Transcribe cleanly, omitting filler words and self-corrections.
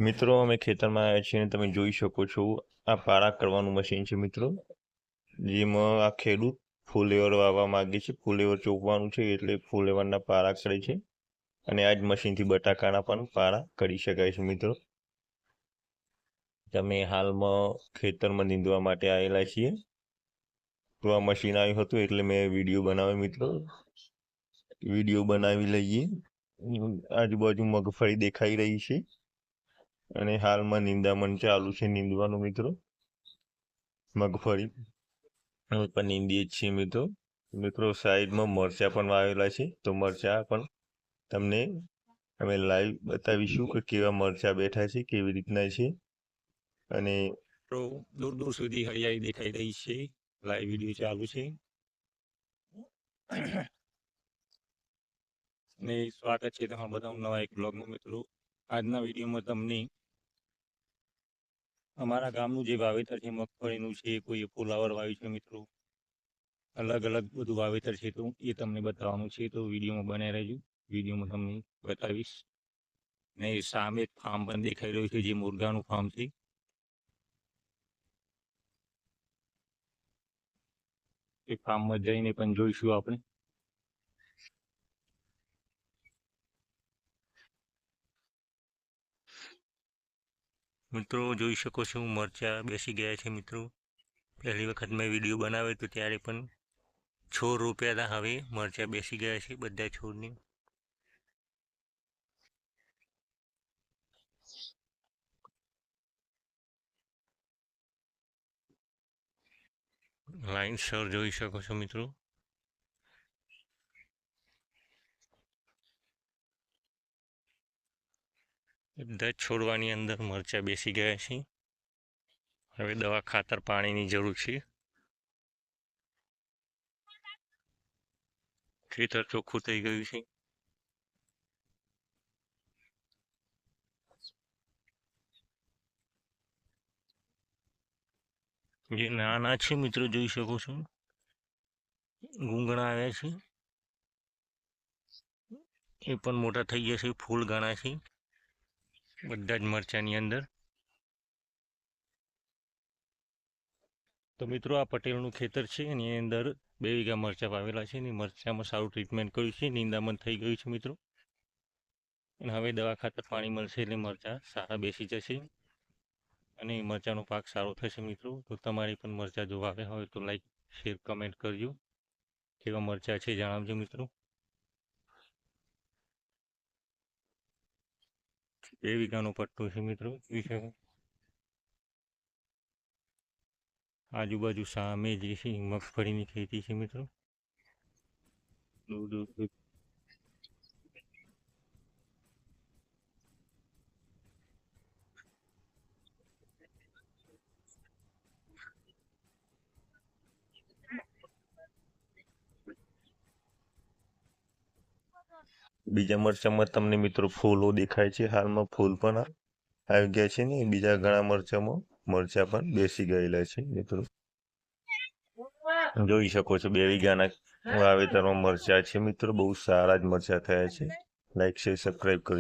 મિત્રો અમે ખેતરમાં આવ્યા છીએ અને તમે જોઈ શકો છો આ પાળા કરવાનું મશીન છે મિત્રો, જેમાં આ ખેડૂત ફુલેવર વાવવા માંગે છે. ફુલેવર ચોપવાનું છે એટલે ફુલેવરના પાળા કરે છે અને આ જ મશીનથી બટાકાના પણ પાળા કરી શકાય છે મિત્રો. તમે હાલમાં ખેતરમાં નીંદવા માટે આવેલા છીએ, તો આ મશીન આવ્યું હતું એટલે મેં વિડીયો બનાવ્યો મિત્રો. વિડીયો બનાવી લઈએ. આજુબાજુ મગફળી દેખાઈ રહી છે અને હાલમાં નિંદામણ ચાલુ છે નીંદવાનું મિત્રો. મગફળી પણ નીંદીએ જ છીએ મિત્રો. સાઈડમાં મરચાં પણ વાવેલા છે, તો મરચાં પણ તમને અમે લાઈવ બતાવીશું કે કેવા મરચાં બેઠા છે, કેવી રીતના છે. અને દૂર દૂર સુધી હરિયાળી દેખાઈ રહી છે. લાઈવ વિડીયો ચાલુ છે ને સ્વાગત છે તમારા બધા નવા એક બ્લોગમાં મિત્રો. આજના વિડીયોમાં તમને અમારા ગામનું જે વાવેતર છે મગફળીનું છે, કોઈ ફુલાવર વાવ્યું છે મિત્રો, અલગ અલગ બધું વાવેતર છે, તો એ તમને બતાવવાનું છે. તો વિડીયોમાં બનાવી રહેજો, વિડીયોમાં તમને બતાવીશ. ને સામે એક ફાર્મ પણ દેખાઈ રહ્યું છે, જે મુર્ગાનું ફાર્મ છે. એ ફાર્મમાં જઈને પણ જોઈશું આપણે. મિત્રો જોઈ શકો છો મરચાં બેસી ગયા છે મિત્રો. પહેલી વખત મેં વિડીયો બનાવ્યો હતો ત્યારે પણ છોડ રોપ્યા હતા, હવે મરચાં બેસી ગયા છે બધા છોડની. લાઈન સર જોઈ શકો છો મિત્રો. બધા છોડવાની અંદર મરચાં બેસી ગયા છે. હવે દવા ખાતર પાણીની જરૂર છે. ખેતર ચોખ્ખું થઈ ગયું છે. જે નાના છે મિત્રો જોઈ શકો છો, ગુંગણા આવ્યા છે, એ પણ મોટા થઈ ગયા છે, ફૂલ ઘણા છે બધા જ મરચાની અંદર. તો મિત્રો આ પટેલનું ખેતર છે, એની અંદર 2 વીઘા મરચાં વાવેલા છે. ને મરચામાં સારું ટ્રીટમેન્ટ કર્યું છે, નિંદામણ થઈ ગયું છે મિત્રો. અને હવે દવા ખાતર પાણી મળશે એટલે મરચાં સારા બેસી જશે અને મરચાંનો પાક સારો થશે મિત્રો. તો તમારે પણ મરચાં જો વાવ્યા હોય તો લાઈક શેર કમેન્ટ કરજો, કેવા મરચાં છે જણાવજો મિત્રો. 2 વીઘાનો પટ્ટો છે મિત્રો. આજુબાજુ સામે જે છે મગફળીની ખેતી છે મિત્રો. દૂર દૂર બીજા મરચાંમાં તમને મિત્રો ફૂલો દેખાય છે. હાલમાં ફૂલ પણ આવી ગયા છે ને બીજા ઘણા મરચાંમાં મરચાં પણ બેસી ગયેલા છે મિત્રો. જોઈ શકો છો 2 વીઘાના વાવેતરમાં મરચાં છે મિત્રો. બહુ સારા જ મરચાં થયા છે. લાઈક શેર સબસ્ક્રાઈબ કરજો.